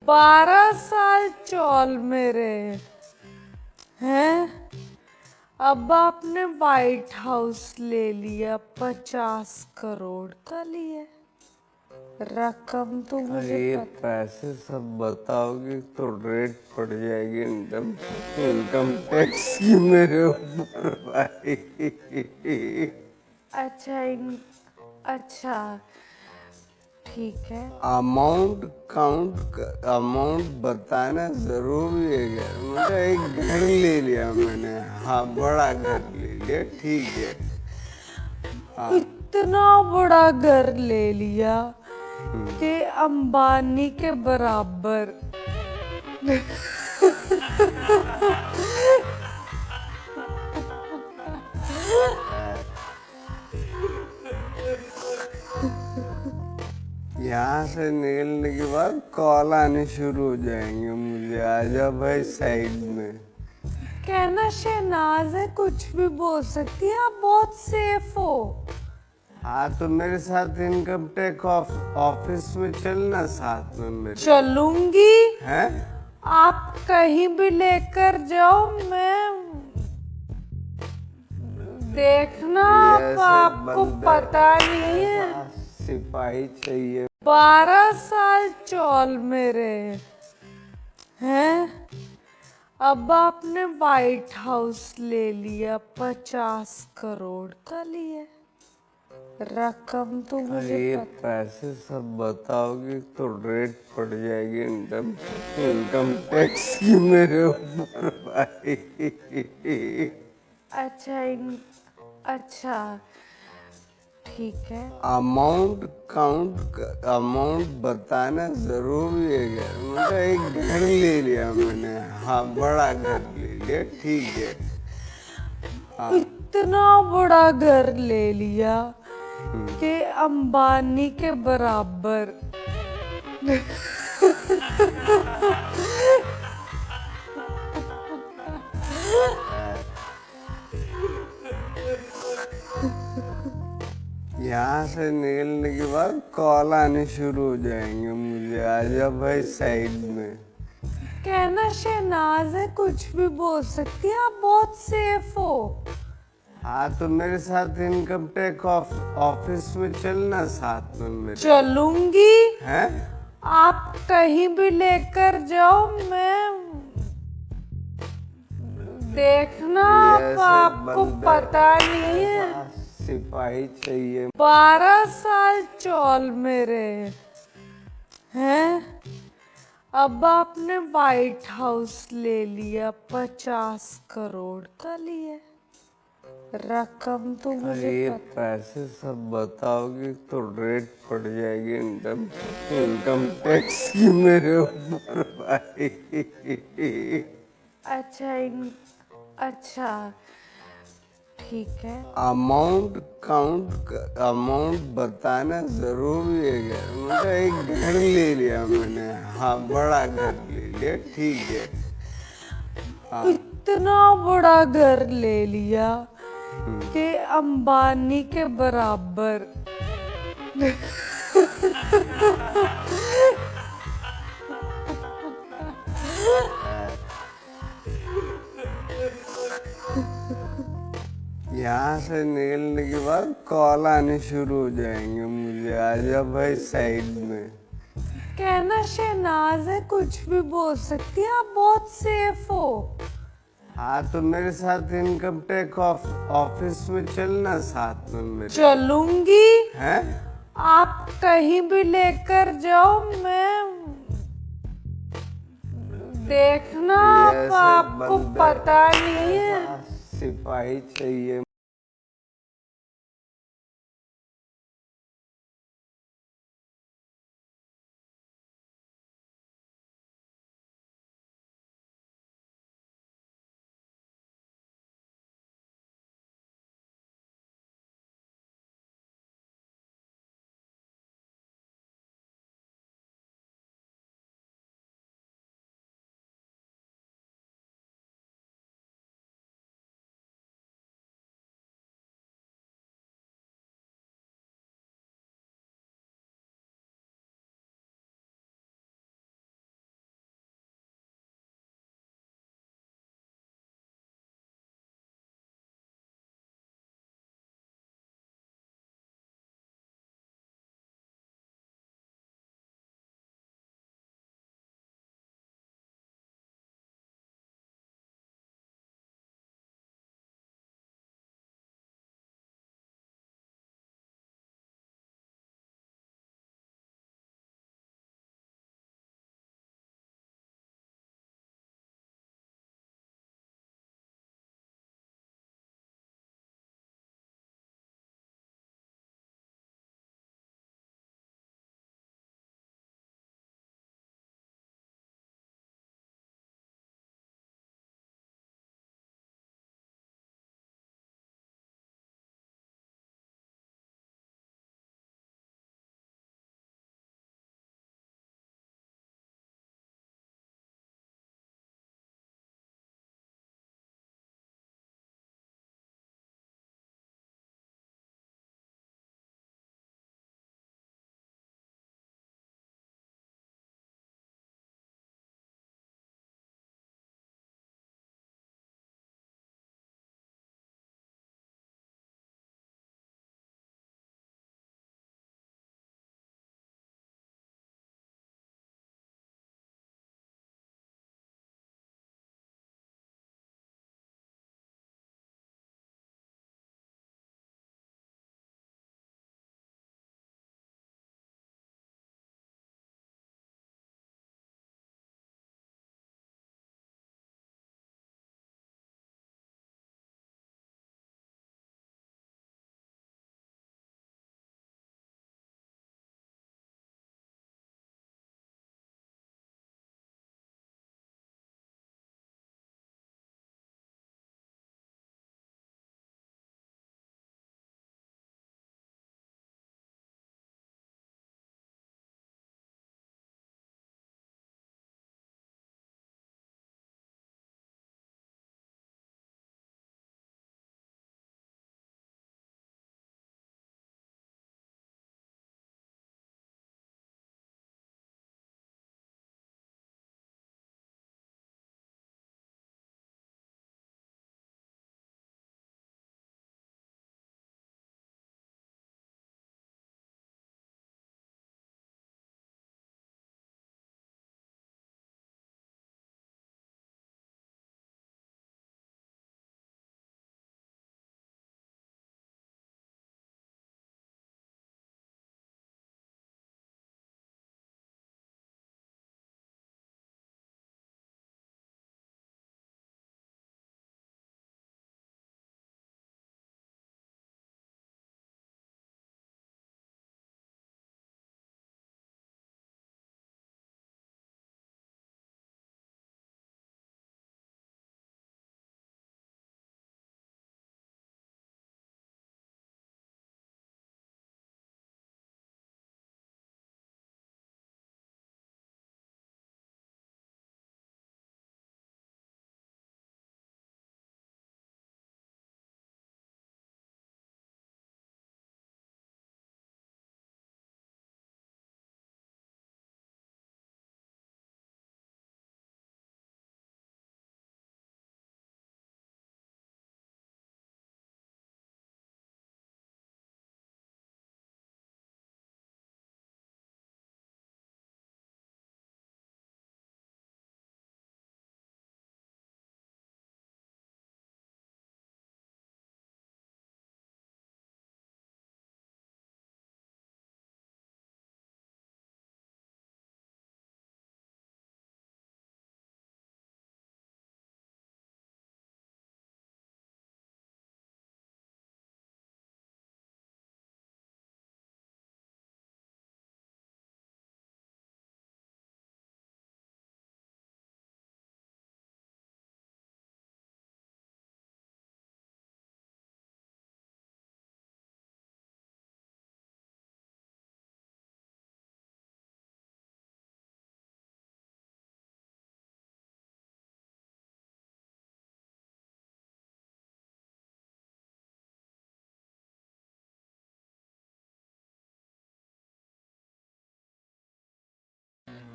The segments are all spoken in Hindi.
12 साल चौल मेरे हैं। अब आपने व्हाइट हाउस ले लिया 50 करोड़ का लिए। रकम तो मुझे ये पैसे सब बताओगे तो रेट पड़ जाएगी इनकम टैक्स की मेरे ऊपर भाई। अच्छा ठीक है। अमाउंट बताना जरूरी है क्या? मतलब एक घर ले लिया मैंने, हाँ बड़ा घर ले लिया, ठीक है। हाँ इतना बड़ा घर ले लिया कि अंबानी के बराबर। यहाँ से निकलने के बाद कॉल आने शुरू हो जाएंगे मुझे, आजा भाई साइड में। कहना शहनाज है, कुछ भी बोल सकती है, आप बहुत सेफ हो। हाँ तो मेरे साथ इनकम टैक्स ऑफिस में चलना साथ में मेरे। चलूंगी। हैं? आप कहीं भी लेकर जाओ, मैं देखना। आपको पता नहीं है, सिपाही चाहिए। 12 साल चौल मेरे हैं। अब आपने व्हाइट हाउस ले लिया 50 करोड़ का लिए। रकम तो मुझे ये पैसे सब बताओगे तो रेट पड़ जाएगी इनकम टैक्स की मेरे ऊपर भाई। अच्छा ठीक है। अमाउंट बताना जरूरी है क्या? मतलब एक घर ले लिया मैंने, हाँ बड़ा घर ले लिया, ठीक है। हाँ इतना बड़ा घर ले लिया कि अंबानी के बराबर। यहाँ से निकलने के बाद कॉल आने शुरू हो जाएंगे मुझे, आजा भाई साइड में। कहना शहनाज है, कुछ भी बोल सकती है, आप बहुत सेफ हो। हाँ तो मेरे साथ इनकम टैक्स ऑफिस में चलना साथ में मेरे। चलूंगी। हैं? आप कहीं भी लेकर जाओ, मैं देखना। आपको पता नहीं है, सिपाही चाहिए। 12 साल चौल मेरे हैं। अब आपने व्हाइट हाउस ले लिया 50 करोड़ का लिए। रकम तो मुझे ये पैसे सब बताओगे तो रेट पड़ जाएगी इनकम टैक्स की मेरे ऊपर भाई। अच्छा ठीक है। अमाउंट बताना जरूरी है क्या? मतलब एक घर ले लिया मैंने, हाँ बड़ा घर ले लिया, ठीक है। हाँ इतना बड़ा घर ले लिया कि अंबानी के बराबर। यहाँ से निकलने के बाद कॉल आने शुरू हो जाएंगे मुझे, आजा भाई साइड में। कहना शहनाज है, कुछ भी बोल सकती है, आप बहुत सेफ हो। हाँ तो मेरे साथ इनकम टैक्स ऑफिस में चलना साथ में मेरे। चलूंगी। हैं? आप कहीं भी लेकर जाओ, मैं देखना। आपको पता नहीं है, सिपाही चाहिए।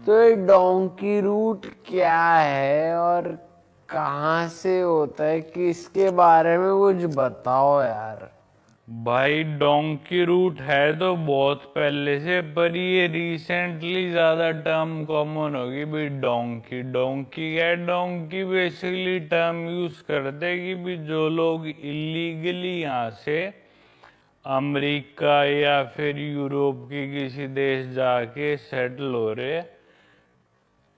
तो ये डोंकी रूट क्या है और कहाँ से होता है, किसके बारे में कुछ बताओ यार। भाई डोंकी रूट है तो बहुत पहले से, पर ये रिसेंटली ज्यादा टर्म कॉमन होगी भाई। डोंकी डोंकी क्या है? डोंकी बेसिकली टर्म यूज करते हैं कि भी जो लोग इलीगली यहाँ से अमेरिका या फिर यूरोप के किसी देश जाके सेटल हो रहे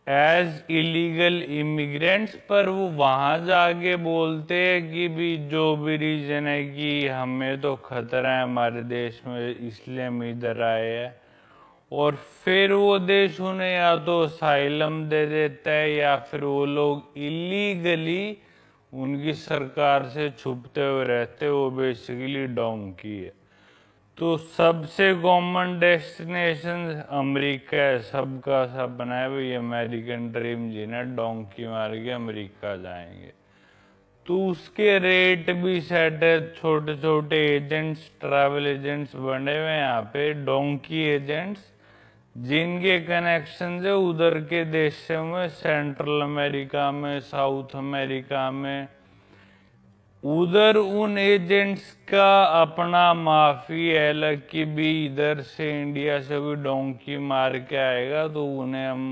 एज इलीगल इमिग्रेंट्स, पर वो वहां जाके बोलते हैं कि भी जो भी रीजन है कि हमें तो खतरा है हमारे देश में, इसलिए हम इधर आए हैं। और फिर वो देश उन्हें या तो असाइलम दे देता है या फिर वो लोग इलीगली उनकी सरकार से छुपते हुए रहते हैं। वो बेसिकली डोंकी है। तो सबसे कॉमन डेस्टिनेशन अमेरिका है, सबका सपना है भाई अमेरिकन ड्रीम जीना, डोंकी मार के अमेरिका जाएंगे। तो उसके रेट भी सेट है, छोटे छोटे एजेंट्स, ट्रैवल एजेंट्स बने हुए हैं यहाँ पे, डोंकी एजेंट्स, जिनके कनेक्शन है उधर के देशों में, सेंट्रल अमेरिका में, साउथ अमेरिका में। उधर उन एजेंट्स का अपना माफी है अलग कि भी इधर से इंडिया से कोई डोंकी मार के आएगा तो उन्हें हम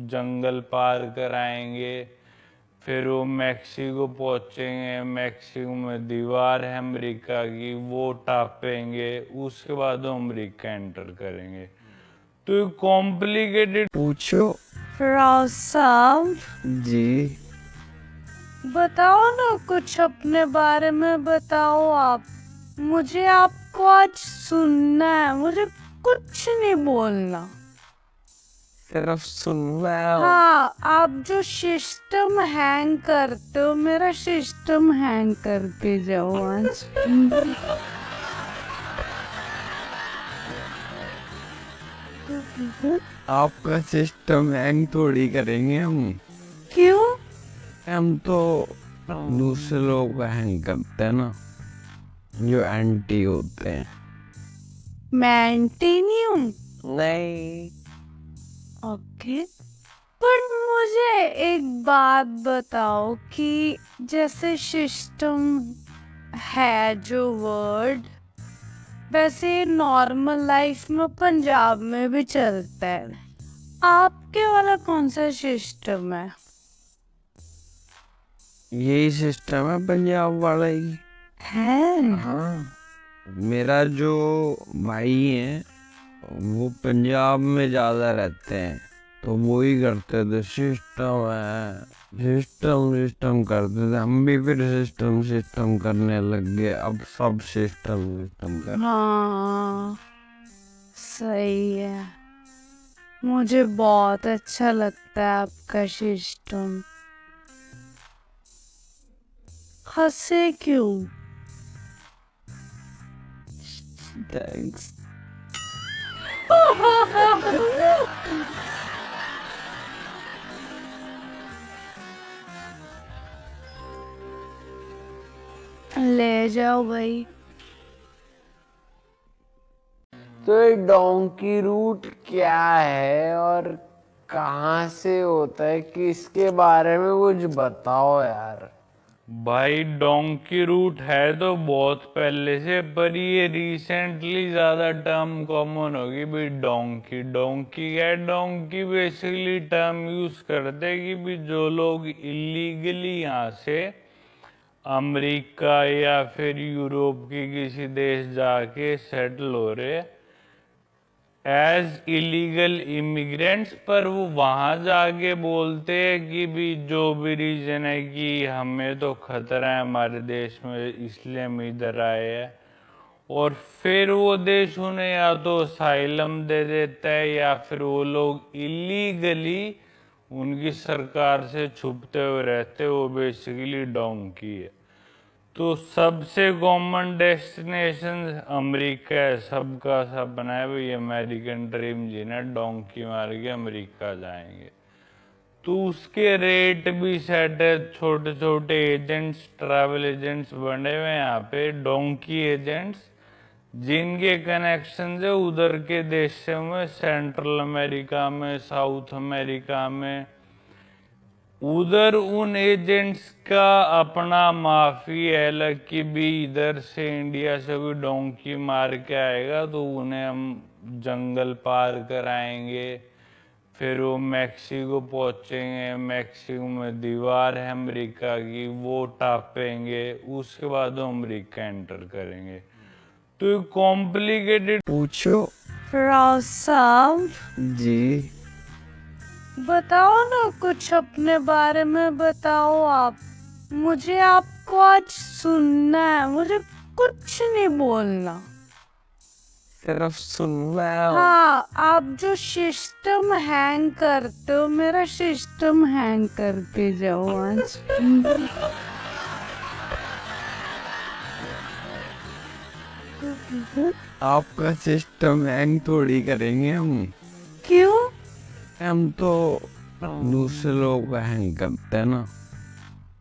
जंगल पार कराएंगे, फिर वो मैक्सिको पहुंचेंगे, मैक्सिको में दीवार है अमेरिका की, वो टापेंगे, उसके बाद वो अमेरिका एंटर करेंगे। तो कॉम्प्लिकेटेड। पूछो। राव साहब जी। बताओ ना, कुछ अपने बारे में बताओ आप। मुझे आपको आज सुनना है, मुझे कुछ नहीं बोलना। सिर्फ सुनना है। हाँ, आप जो सिस्टम हैंग करते हो, मेरा सिस्टम हैंग करके जाओ आज। आपका सिस्टम हैंग थोड़ी करेंगे हम। क्यों? हम तो दूसरे लोग को हैंग करते हैं ना, जो एंटी होते हैं। मैं एंटी नहीं हूँ। नहीं। ओके, पर मुझे एक बात बताओ कि जैसे सिस्टम है जो वर्ड, वैसे नॉर्मल लाइफ में पंजाब में भी चलता है। आपके वाला कौन सा सिस्टम है? यही सिस्टम है पंजाब वाला ही है। हाँ। मेरा जो भाई है वो पंजाब में ज्यादा रहते हैं, तो वो ही करते थे। सिस्टम है, सिस्टम सिस्टम करते थे। हम भी फिर सिस्टम सिस्टम करने लग गए। अब सब सिस्टम सिस्टम कर। हाँ, सही है। मुझे बहुत अच्छा लगता है आपका सिस्टम। हंसे क्यों? थैंक्स। ले जाओ भाई। तो ये डोंकी रूट क्या है और कहाँ से होता है, किसके बारे में कुछ बताओ यार। भाई डोंकी रूट है तो बहुत पहले से, पर ये रिसेंटली ज्यादा टर्म कॉमन होगी भाई। डोंकी डोंकी क्या है? डोंकी बेसिकली टर्म यूज करते हैं कि भी जो लोग इलीगली यहाँ से अमेरिका या फिर यूरोप के किसी देश जाके सेटल हो रहे एज इलीगल इमिग्रेंट्स, पर वो वहां जाके बोलते हैं कि भी जो भी रीजन है कि हमें तो खतरा है हमारे देश में, इसलिए हम इधर आए हैं। और फिर वो देश उन्हें या तो असाइलम दे देता है या फिर वो लोग इलीगली उनकी सरकार से छुपते हुए रहते हैं। वो बेसिकली डोंकी है। तो सबसे कॉमन डेस्टिनेशन अमेरिका है, सबका सपना है भाई अमेरिकन ड्रीम जीना, डोंकी मार के अमेरिका जाएंगे। तो उसके रेट भी सेट है, छोटे छोटे एजेंट्स, ट्रैवल एजेंट्स बने हुए हैं यहाँ पे, डोंकी एजेंट्स, जिनके कनेक्शन है उधर के देशों में, सेंट्रल अमेरिका में, साउथ अमेरिका में, उधर उन एजेंट्स का अपना माफी है अलग कि भी इधर से इंडिया से कोई डोंकी मार के आएगा तो उन्हें हम जंगल पार कराएंगे, फिर वो मैक्सिको पहुंचेंगे, मैक्सिको में दीवार है अमेरिका की, वो टापेंगे, उसके बाद वो अमेरिका एंटर करेंगे। तो ये कॉम्प्लिकेटेड। पूछो। राव साहब जी। बताओ ना, कुछ अपने बारे में बताओ आप। मुझे आपको आज सुनना है, मुझे कुछ नहीं बोलना। सिर्फ सुनना है। हाँ, आप जो सिस्टम हैंग करते हो, मेरा सिस्टम हैंग करके जाओ आज। आपका सिस्टम हैंग थोड़ी करेंगे हम। क्यों? हम तो दूसरे लोग को हैंग करते हैं ना,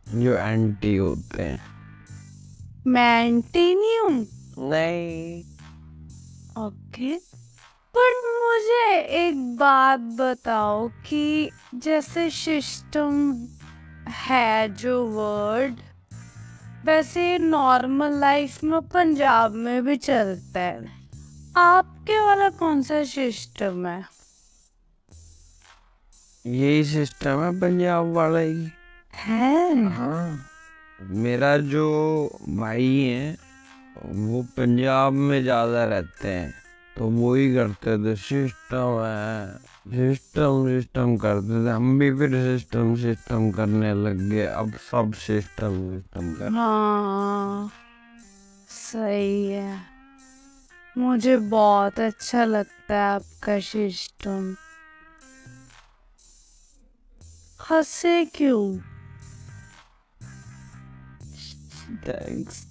जो एंटी होते हैं। मैं एंटी नहीं हूँ। नहीं। ओके, पर मुझे एक बात बताओ कि जैसे सिस्टम है जो वर्ड, वैसे नॉर्मल लाइफ में पंजाब में भी चलता है। आपके वाला कौन सा सिस्टम है? यही सिस्टम है पंजाब वाला ही है। हाँ। मेरा जो भाई है वो पंजाब में ज्यादा रहते हैं, तो वो ही करते थे। सिस्टम है, सिस्टम सिस्टम करते थे। हम भी फिर सिस्टम सिस्टम करने लग गए। अब सब सिस्टम सिस्टम कर। हाँ, सही है। मुझे बहुत अच्छा लगता है आपका सिस्टम। हंसे क्यों? थैंक्स।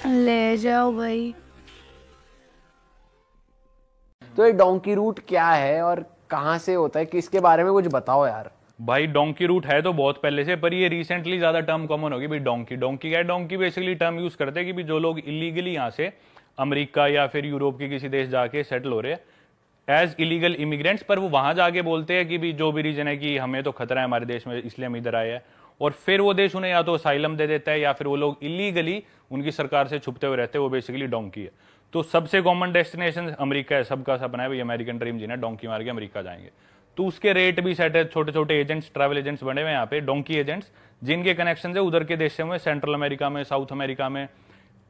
ले जाओ भाई। तो ये डोंकी रूट क्या है और कहाँ से होता है, किसके बारे में कुछ बताओ यार। भाई डोंकी रूट है तो बहुत पहले से, पर ये रिसेंटली ज्यादा टर्म कॉमन होगी भाई। डोंकी डोंकी क्या है? डोंकी बेसिकली टर्म यूज करते हैं कि भी जो लोग इलीगली यहाँ से अमेरिका या फिर यूरोप के किसी देश जाके सेटल हो रहे हैं एज इलीगल इमिग्रेंट्स, पर वो वहां जाके बोलते हैं कि भी जो भी रीजन है कि हमें तो खतरा है हमारे देश में इसलिए हम इधर आए हैं, और फिर वो देश उन्हें या तो असाइलम दे देता है या फिर वो लोग इलीगली उनकी सरकार से छुपते हुए रहते हैं। वो बेसिकली डोंकी है। तो सबसे कॉमन डेस्टिनेशन अमेरिका है, सबका सपना है भाई अमेरिकन ड्रीम जीना, डोंकी मार के अमेरिका जाएंगे। तो उसके रेट भी सेट है। छोटे छोटे एजेंट्स, ट्रैवल एजेंट्स बने हुए यहाँ पे, डोंकी एजेंट्स, जिनके कनेक्शन है उधर के देशों में, सेंट्रल अमेरिका में, साउथ अमेरिका में।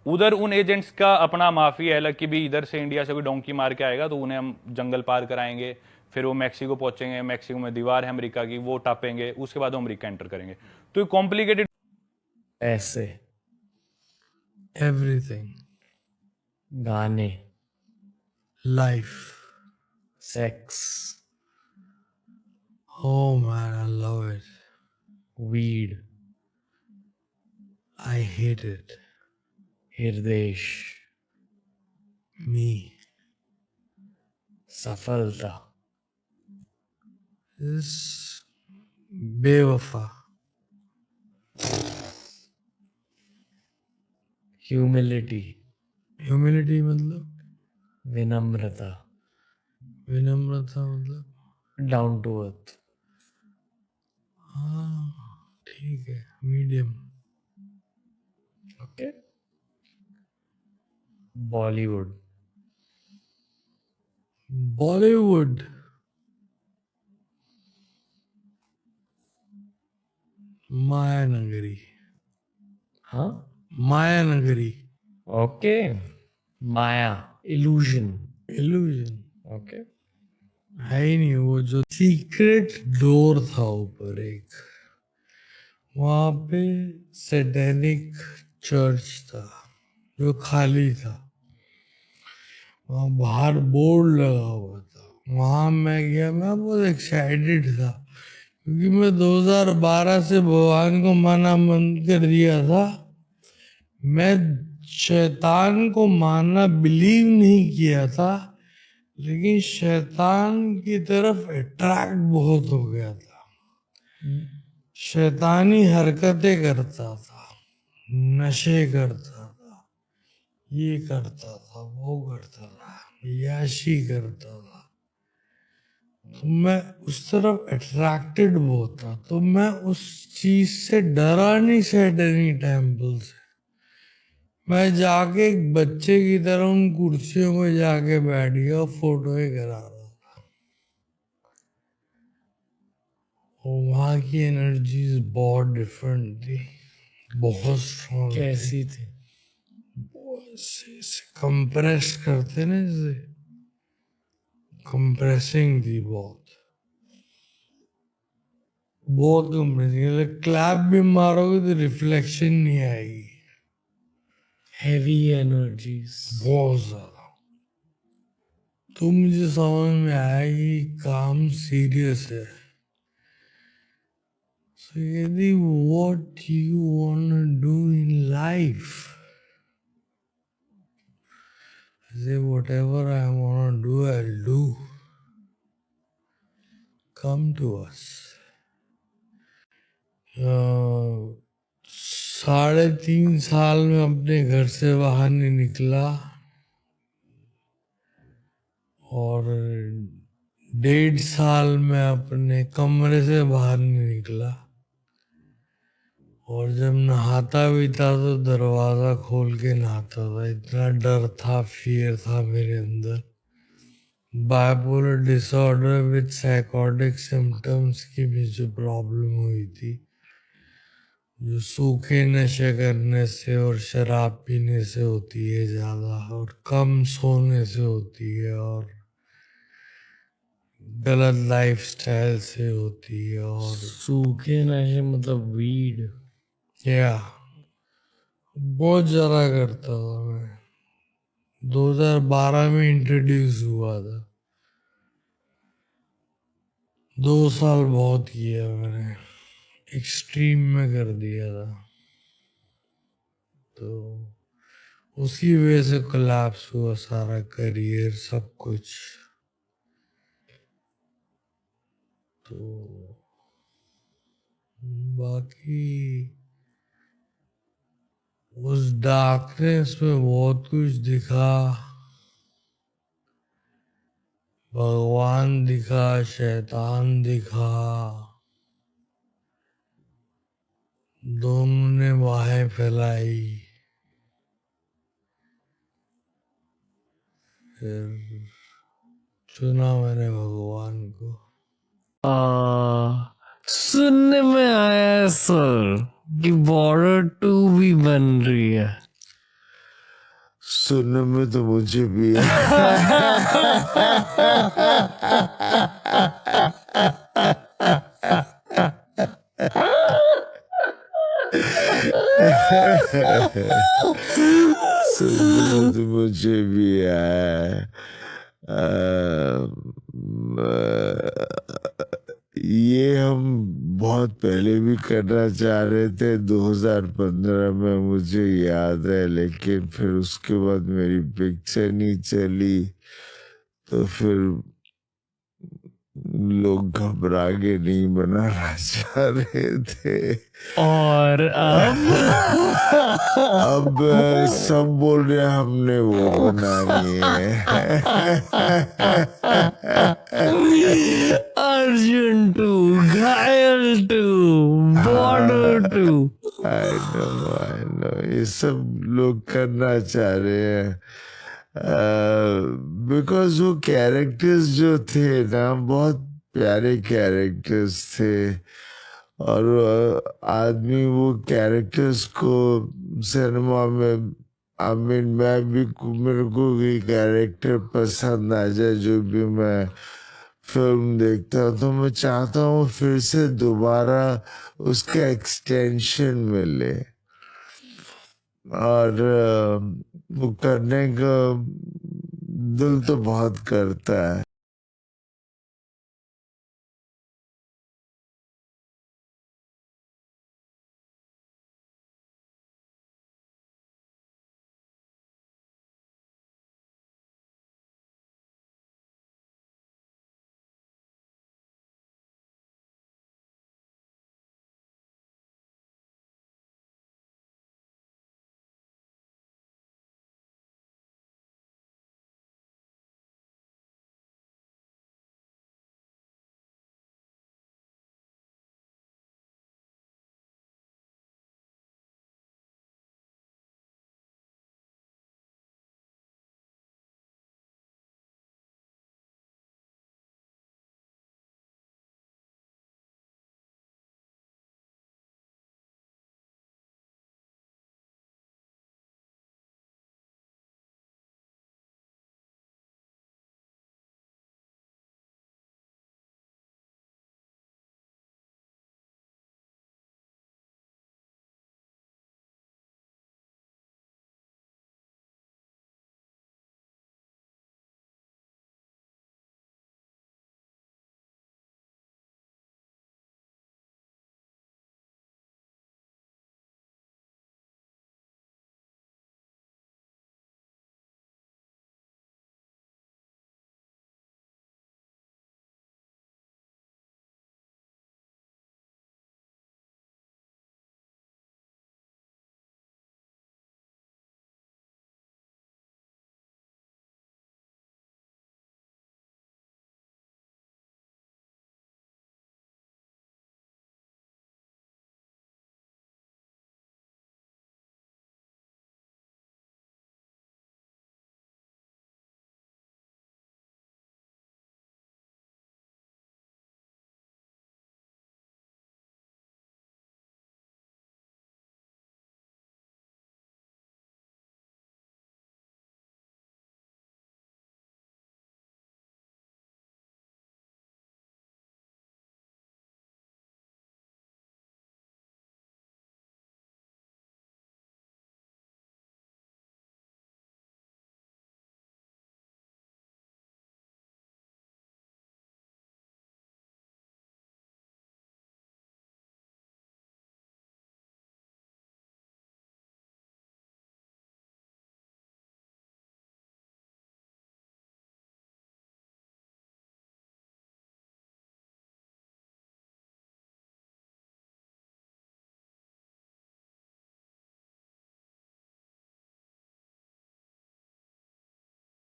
उधर उन एजेंट्स का अपना माफी है अलग कि भी इधर से इंडिया से कोई डोंकी मार के आएगा तो उन्हें हम जंगल पार कराएंगे, फिर वो मैक्सिको पहुंचेंगे, मैक्सिको में दीवार है अमेरिका की, वो टापेंगे, उसके बाद वो अमेरिका एंटर करेंगे। तो ये कॉम्प्लिकेटेड। ऐसे एवरीथिंग, गाने, life, sex, oh man, I love it. Weed, I hate it. Hridesh, me, सफलता, इस बेवफा, ह्यूमिलिटी, ह्यूमिलिटी मतलब विनम्रता, विनम्रता मतलब डाउन टू अर्थ। हाँ ठीक है, मीडियम। ओके। बॉलीवुड, बॉलीवुड माया नगरी। हाँ, माया नगरी। ओके। माया, इल्यूजन, इल्यूजन। ओके। है ही नहीं, वो जो सीक्रेट डोर था ऊपर एक, वहां पे सैटेनिक चर्च था जो खाली था। वहां बाहर बोर्ड लगा हुआ था। वहां मैं गया, मैं बहुत एक्साइटेड था क्योंकि मैं 2012 से भगवान को मानना बंद कर दिया था। मैं शैतान को मानना बिलीव नहीं किया था, लेकिन शैतान की तरफ अट्रैक्ट बहुत हो गया था। शैतानी हरकतें करता था, नशे करता था, ये करता था, वो करता था, याशी करता था। तो मैं उस तरफ अट्रैक्टेड बहुत था, तो मैं उस चीज से डरा नहीं सैटनी टेम्पल से। मैं जाके एक बच्चे की तरह उन कुर्सियों में जाके बैठ गया और फोटो ही करा रहा था। और वहां की एनर्जीज बहुत डिफरेंट थी, बहुत स्ट्रॉन्ग। कैसी थी? कंप्रेस करते ना, जैसे कंप्रेसिंग थी, बहुत बहुत कंप्रेसिंग। क्लैप भी मारोगे तो रिफ्लेक्शन नहीं आएगी। हैवी एनर्जीज बहुत ज्यादा। तो मुझे समझ में आया कि काम सीरियस है। So यदि what you wanna do in life, say whatever I wanna do, I'll do. Come to us. 3.5 साल में अपने घर से बाहर नहीं निकला, और 1.5 साल में अपने कमरे से बाहर नहीं निकला। और जब नहाता भी था तो दरवाजा खोल के नहाता था, इतना डर था, फियर था मेरे अंदर। Bipolar disorder with psychotic symptoms की भी जो प्रॉब्लम हुई थी, जो सूखे नशे करने से और शराब पीने से होती है ज्यादा, और कम सोने से होती है, और गलत लाइफस्टाइल से होती है। और सूखे नशे मतलब वीड, क्या बहुत ज्यादा करता था मैं। 2012 में इंट्रोड्यूस हुआ था, 2 साल बहुत किया मैंने, एक्सट्रीम में कर दिया था। तो उसकी वजह से कोलैप्स हुआ सारा करियर, सब कुछ। तो बाकी उस डार्कनेस में बहुत कुछ दिखा। भगवान दिखा, शैतान दिखा, दोनों ने बाहें फैलाई। फिर चुना मैंने भगवान को। सुनने में आया है सर कि बॉर्डर 2 भी बन रही है। सुनने में तो मुझे भी है। सुनने में तो मुझे भी है। ये हम बहुत पहले भी करना चाह रहे थे, 2015 में मुझे याद है, लेकिन फिर उसके बाद मेरी पिक्चर नहीं चली, तो फिर लोग घबरा के नहीं बनाना चाह रहे थे। और अब सब बोल रहे हैं हमने वो बनानी है। अर्जुन 2, घायल 2, बॉर्डर 2। आई नो ये सब लोग करना चाह रहे हैं, बिकॉज वो कैरेक्टर्स जो थे ना, बहुत प्यारे कैरेक्टर्स थे, और आदमी वो कैरेक्टर्स को सिनेमा में, आई मीन मैं भी, मेरे को भी कैरेक्टर पसंद आ जाए जो भी मैं फिल्म देखता हूँ, तो मैं चाहता हूँ फिर से दोबारा उसका एक्सटेंशन मिले, और वो करने का दिल तो बहुत करता है।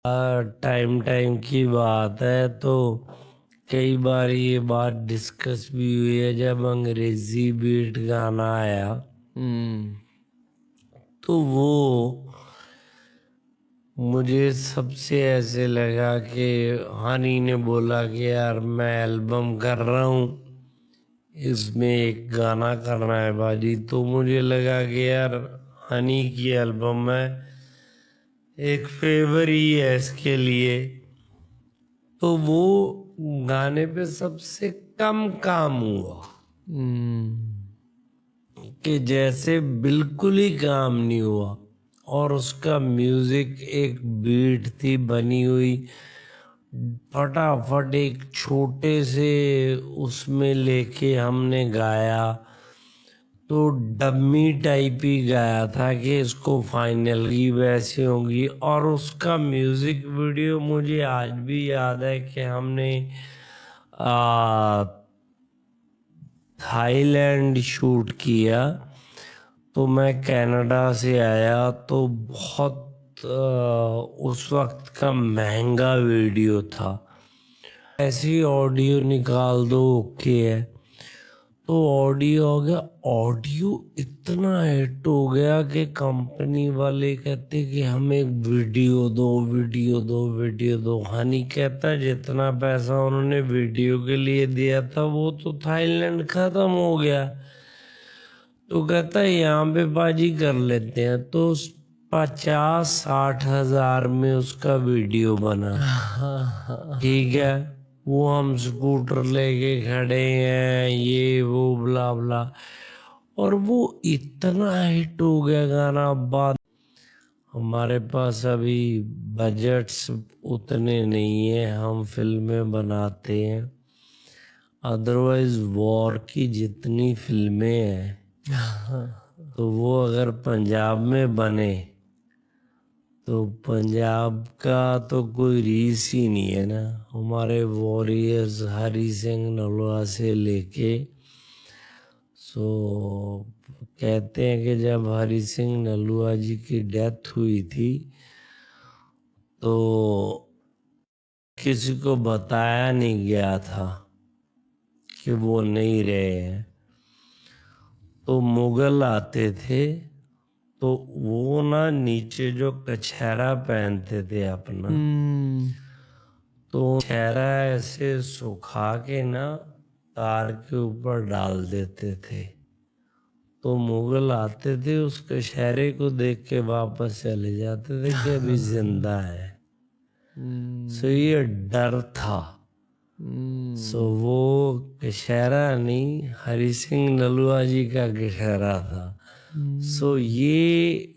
टाइम टाइम की बात है तो कई बार ये बात डिस्कस भी हुई है। जब अंग्रेजी बीट गाना आया तो वो मुझे सबसे ऐसे लगा कि हनी ने बोला कि यार मैं एल्बम कर रहा हूँ, इसमें एक गाना करना है बाजी। तो मुझे लगा कि यार हनी की एल्बम है, एक फेवर ही है इसके लिए। तो वो गाने पे सबसे कम काम हुआ कि जैसे बिल्कुल ही काम नहीं हुआ। और उसका म्यूजिक एक बीट थी बनी हुई, फटाफट एक छोटे से उसमें लेके हमने गाया। तो डम्मी टाइप ही गाया था कि इसको फाइनल की वैसी होगी। और उसका म्यूजिक वीडियो मुझे आज भी याद है कि हमने थाईलैंड शूट किया। तो मैं कनाडा से आया तो बहुत उस वक्त का महंगा वीडियो था। ऐसी ऑडियो निकाल दो ओके है, तो ऑडियो हो गया। ऑडियो इतना हिट हो गया कि कंपनी वाले कहते कि हमें एक वीडियो दो, वीडियो दो, वीडियो दो। हनी कहता जितना पैसा उन्होंने वीडियो के लिए दिया था वो तो थाईलैंड खत्म हो गया। तो कहता है यहाँ पे बाजी कर लेते हैं। तो 50-60 हजार में उसका वीडियो बना। ठीक है, वो हम स्कूटर लेके खड़े हैं, ये वो ब्ला ब्ला। और वो इतना हिट हो गया गाना। बाद हमारे पास अभी बजट्स उतने नहीं है, हम फिल्में बनाते हैं। अदरवाइज वॉर की जितनी फिल्में हैं तो वो अगर पंजाब में बने तो पंजाब का तो कोई रीस ही नहीं है ना। हमारे वॉरियर्स हरी सिंह नलवा से लेके कहते हैं कि जब हरी सिंह नलवा जी की डेथ हुई थी तो किसी को बताया नहीं गया था कि वो नहीं रहे हैं। तो मुगल आते थे तो वो ना नीचे जो कछहरा पहनते थे अपना, तो कछहरा ऐसे सुखा के ना तार के ऊपर डाल देते थे। तो मुगल आते थे उस कछहरे को देख के वापस चले जाते थे कि अभी जिंदा है। सो ये डर था। सो वो कछहरा नहीं, हरि सिंह नलवा जी का कछहरा था। सो ये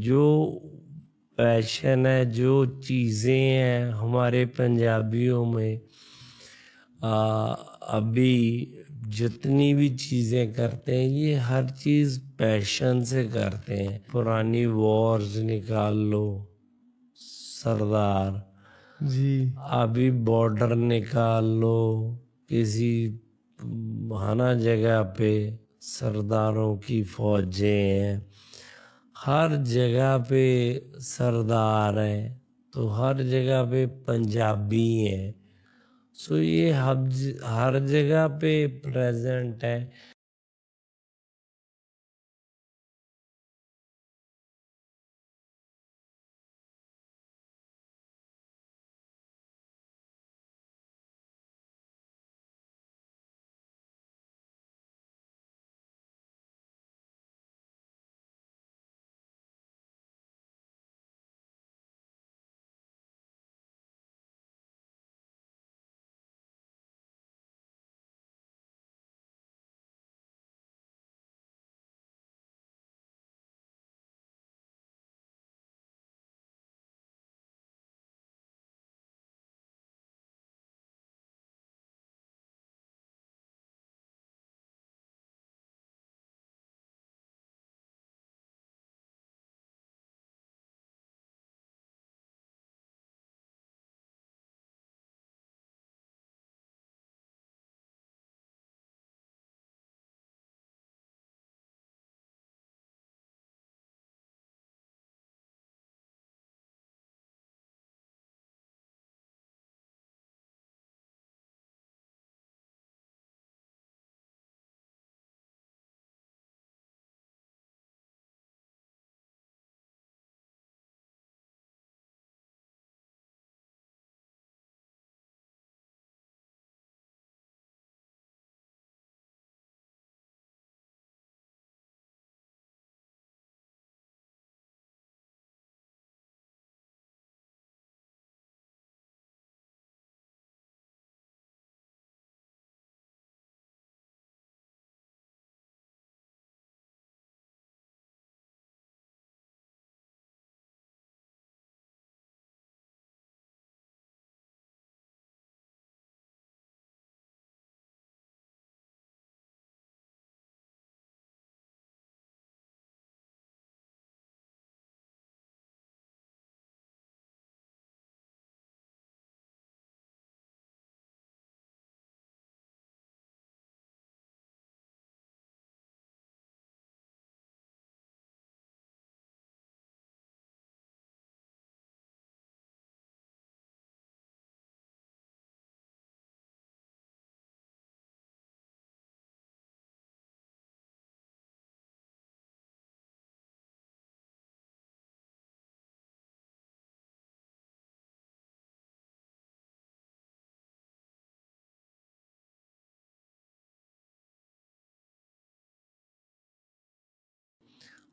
जो पैशन है, जो चीजें हैं हमारे पंजाबियों में, अभी जितनी भी चीजें करते हैं ये हर चीज पैशन से करते हैं। पुरानी वॉर्स निकाल लो, सरदार जी अभी बॉर्डर निकाल लो, किसी हाना जगह पे सरदारों की फौजें हैं, हर जगह पे सरदार हैं, तो हर जगह पे पंजाबी हैं। सो ये हर जगह पे प्रेजेंट है।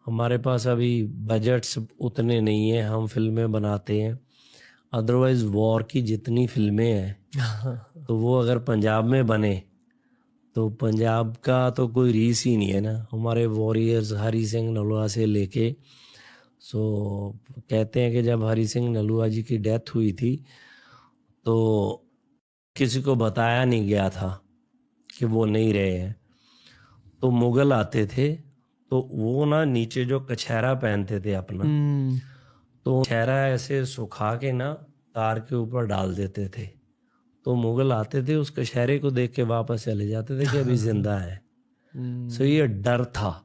हमारे पास अभी बजट्स उतने नहीं हैं, हम फिल्में बनाते हैं। अदरवाइज वॉर की जितनी फिल्में हैं तो वो अगर पंजाब में बने तो पंजाब का तो कोई रीस ही नहीं है ना। हमारे वॉरियर्स हरी सिंह नलवा से लेके, सो कहते हैं कि जब हरी सिंह नलवा जी की डेथ हुई थी तो किसी को बताया नहीं गया था कि वो नहीं रहे हैं। तो मुगल आते थे तो वो ना नीचे जो कछहरा पहनते थे अपना, तो कछहरा ऐसे सुखा के ना तार के ऊपर डाल देते थे। तो मुगल आते थे उस कछहरे को देख के वापस चले जाते थे कि अभी जिंदा है। सो ये डर था।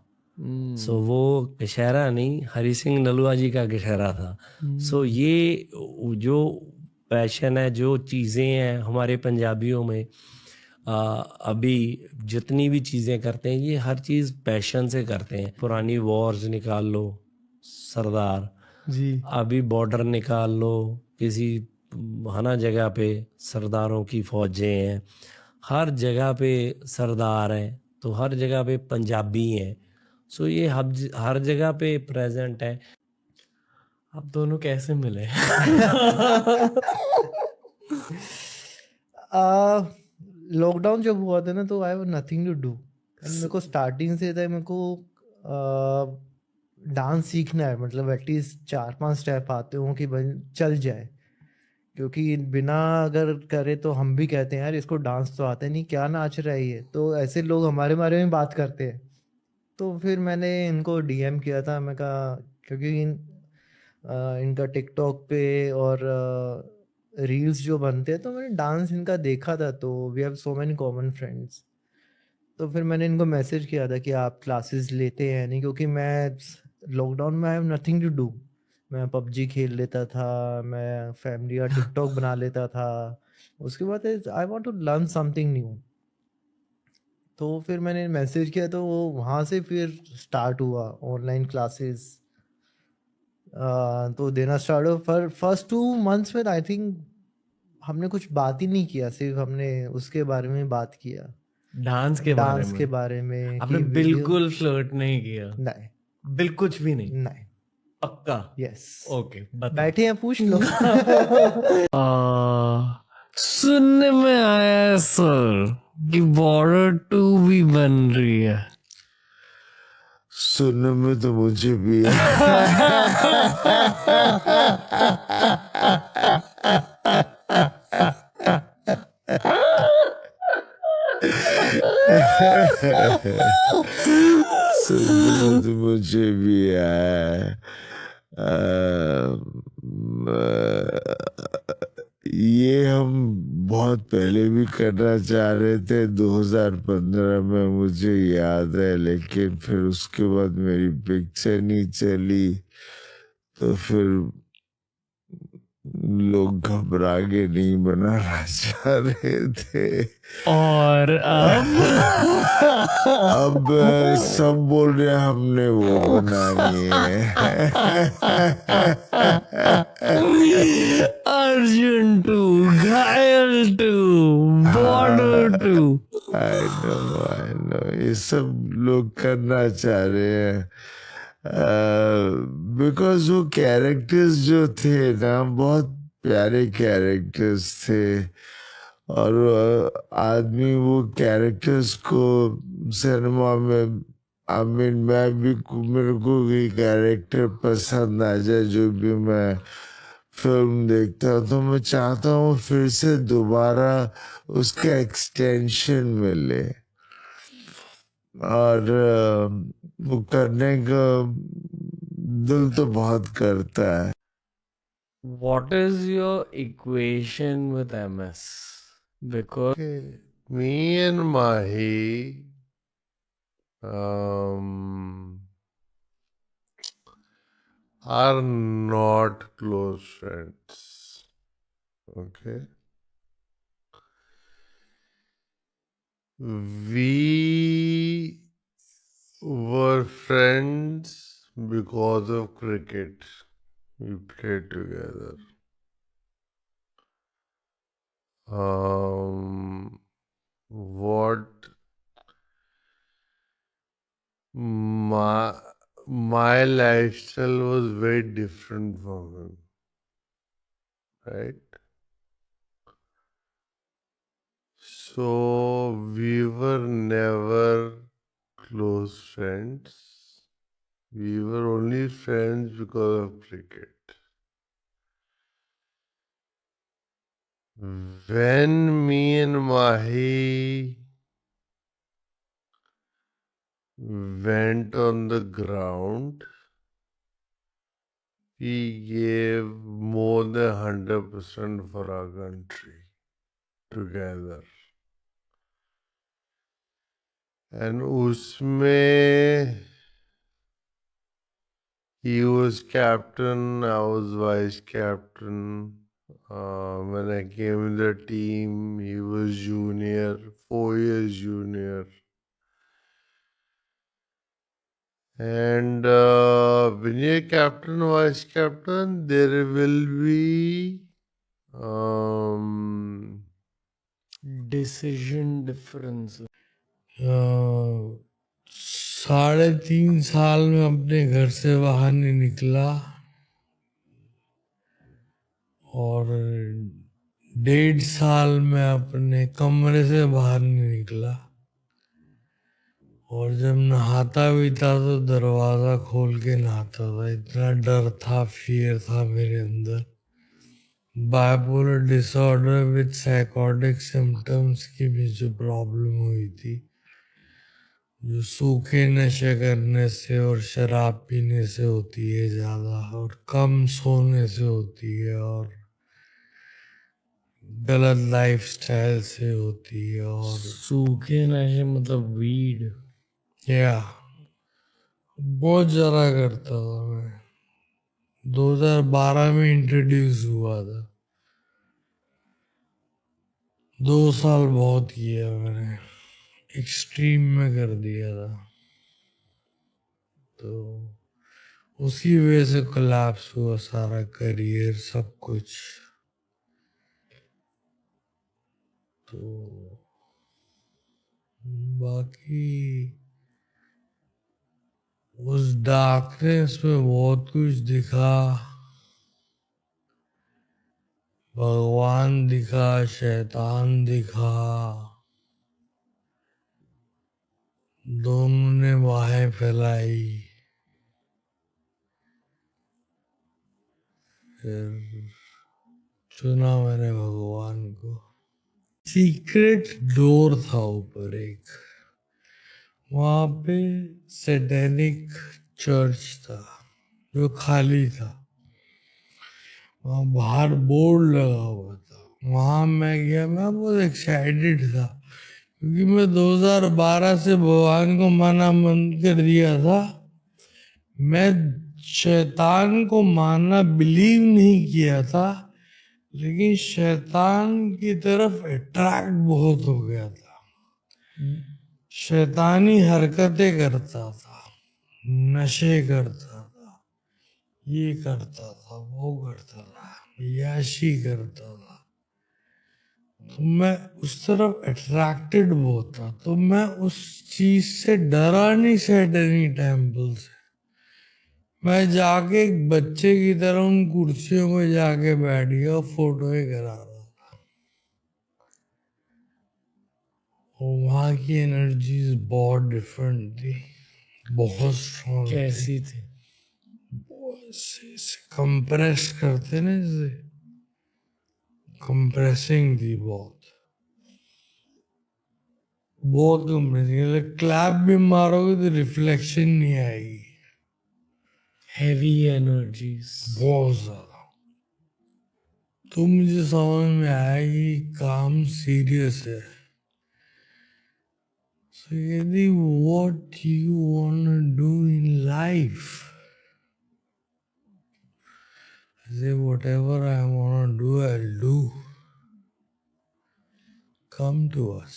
सो वो कछहरा नहीं, हरी सिंह नलवा जी का कछहरा था। सो ये जो पैशन है, जो चीज़ें हैं हमारे पंजाबियों में, अभी जितनी भी चीज़ें करते हैं ये हर चीज़ पैशन से करते हैं। पुरानी वॉर्स निकाल लो, सरदार जी। अभी बॉर्डर निकाल लो, किसी है ना जगह पे सरदारों की फौजें हैं, हर जगह पे सरदार हैं, तो हर जगह पे पंजाबी हैं। सो ये हर जगह पे प्रेजेंट है। आप दोनों कैसे मिले? लॉकडाउन जब हुआ था ना तो I have nothing to do and मेरे को स्टार्टिंग से था, मेरे को डांस सीखना है, मतलब एटलीस्ट 4-5 स्टेप आते हों कि चल जाए, क्योंकि बिना अगर करे तो हम भी कहते हैं यार इसको डांस तो आता नहीं, क्या नाच रहा है ये, तो ऐसे लोग हमारे बारे में बात करते हैं। तो फिर मैंने इनको डीएम किया था, मैं कहा क्योंकि इनका टिकटॉक पे और रील्स जो बनते हैं तो मैंने डांस इनका देखा था, तो we have so many common friends. तो फिर मैंने इनको मैसेज किया था कि आप क्लासेस लेते हैं नहीं, क्योंकि मैं लॉकडाउन में I have nothing to do. मैं पबजी खेल लेता था, मैं फैमिली का टिकटॉक बना लेता था। उसके बाद I want to learn something new. तो फिर मैंने मैसेज किया तो वो वहाँ से फिर स्टार्ट हुआ ऑनलाइन क्लासेस तो देना स्टार्ट हुआ। फॉर फर्स्ट 2 मंथ्स में आई थिंक हमने कुछ बात ही नहीं किया, सिर्फ हमने उसके बारे में बात किया, डांस के बारे डांस में के बारे में आपने कि बिल्कुल फ्लर्ट नहीं किया? नहीं, बिल्कुल कुछ भी नहीं? नहीं। पक्का? यस। ओके, बताओ। बैठे हैं, पूछ लो। सुनने में आया है सर कि बॉर्डर 2 भी बन रही है। सुनने में तो मुझे भी सुनने में तो मुझे भी है। ये हम बहुत पहले भी करना चाह रहे थे, 2015 में मुझे याद है, लेकिन फिर उसके बाद मेरी पिक्चर नहीं चली तो फिर लोग घबरा के नहीं बनाना चाह रहे थे। और अब सब बोल रहे हैं हमने वो बनानी है। अर्जुन 2, घायल 2, बॉर्डर 2। आई नो ये सब लोग करना चाह रहे हैं बिकॉज वो कैरेक्टर्स जो थे ना बहुत प्यारे कैरेक्टर्स थे, और आदमी वो कैरेक्टर्स को सिनेमा में, आई मीन मैं भी, मेरे को कोई कैरेक्टर पसंद आ जाए जो भी मैं फिल्म देखता हूँ तो मैं चाहता हूँ फिर से दोबारा उसका एक्सटेंशन मिले, और वो करने का दिल तो बहुत करता है। What is your equation with MS? Because Me and Mahi are not close friends. Okay. We were friends because of cricket. We played together. What my lifestyle was very different from him, right? So we were never close friends. We were only friends because of cricket. When me and Mahi went on the ground, we gave more than 100% for our country together. And उसमें he was captain, I was vice captain. When I came in the team, he was junior, 4 years junior. And when you're captain, vice captain, there will be decision difference. 3.5 साल में अपने घर से बाहर नहीं निकला और 1.5 साल में अपने कमरे से बाहर नहीं निकला और जब नहाता भी था तो दरवाजा खोल के नहाता था। इतना डर था, फियर था मेरे अंदर। Bipolar disorder with psychotic symptoms की भी जो प्रॉब्लम हुई थी, जो सूखे नशे करने से और शराब पीने से होती है ज्यादा, और कम सोने से होती है, और गलत लाइफस्टाइल से होती है। और सूखे नशे मतलब वीड, या बहुत ज्यादा करता था मैं। 2012 में इंट्रोड्यूस हुआ था। 2 साल बहुत किया मैंने, एक्सट्रीम में कर दिया था। तो उसी वजह से कोलैप्स हुआ सारा करियर, सब कुछ। तो बाकी उस डार्कनेस में बहुत कुछ दिखा। भगवान दिखा, शैतान दिखा, दोनों ने बाहें फैलाई। फिर चुना मैंने भगवान को। सीक्रेट डोर था ऊपर एक, वहां पे सैटेनिक चर्च था जो खाली था। वहां बाहर बोर्ड लगा हुआ था। वहां मैं गया, मैं बहुत एक्साइटेड था क्योंकि मैं 2012 से भगवान को मानना बंद कर दिया था। मैं शैतान को मानना बिलीव नहीं किया था, लेकिन शैतान की तरफ अट्रैक्ट बहुत हो गया था। शैतानी हरकतें करता था, नशे करता था, ये करता था, वो करता था, याशी करता था। तो मैं उस तरफ अट्रैक्टेड बहुत था। तो मैं उस चीज से डरा नहीं, सैटर्नी टेम्पल से। मैं जाके एक बच्चे की तरह उन कुर्सियों में जाके बैठ गया, फोटो ही करा रहा था। और वहां की एनर्जीज बहुत डिफरेंट थी, बहुत स्ट्रॉन्ग। कैसी थी? कंप्रेस करते ना, जैसे कंप्रेसिंग थी, बहुत बहुत कंप्रेसिंग। क्लैप भी मारोगे तो रिफ्लेक्शन नहीं आएगी। हैवी एनर्जीज बहुत ज्यादा। तो मुझे समझ में आया कि काम सीरियस है। So यदि what you wanna do in life, I say whatever I wanna do, I'll do. Come to us.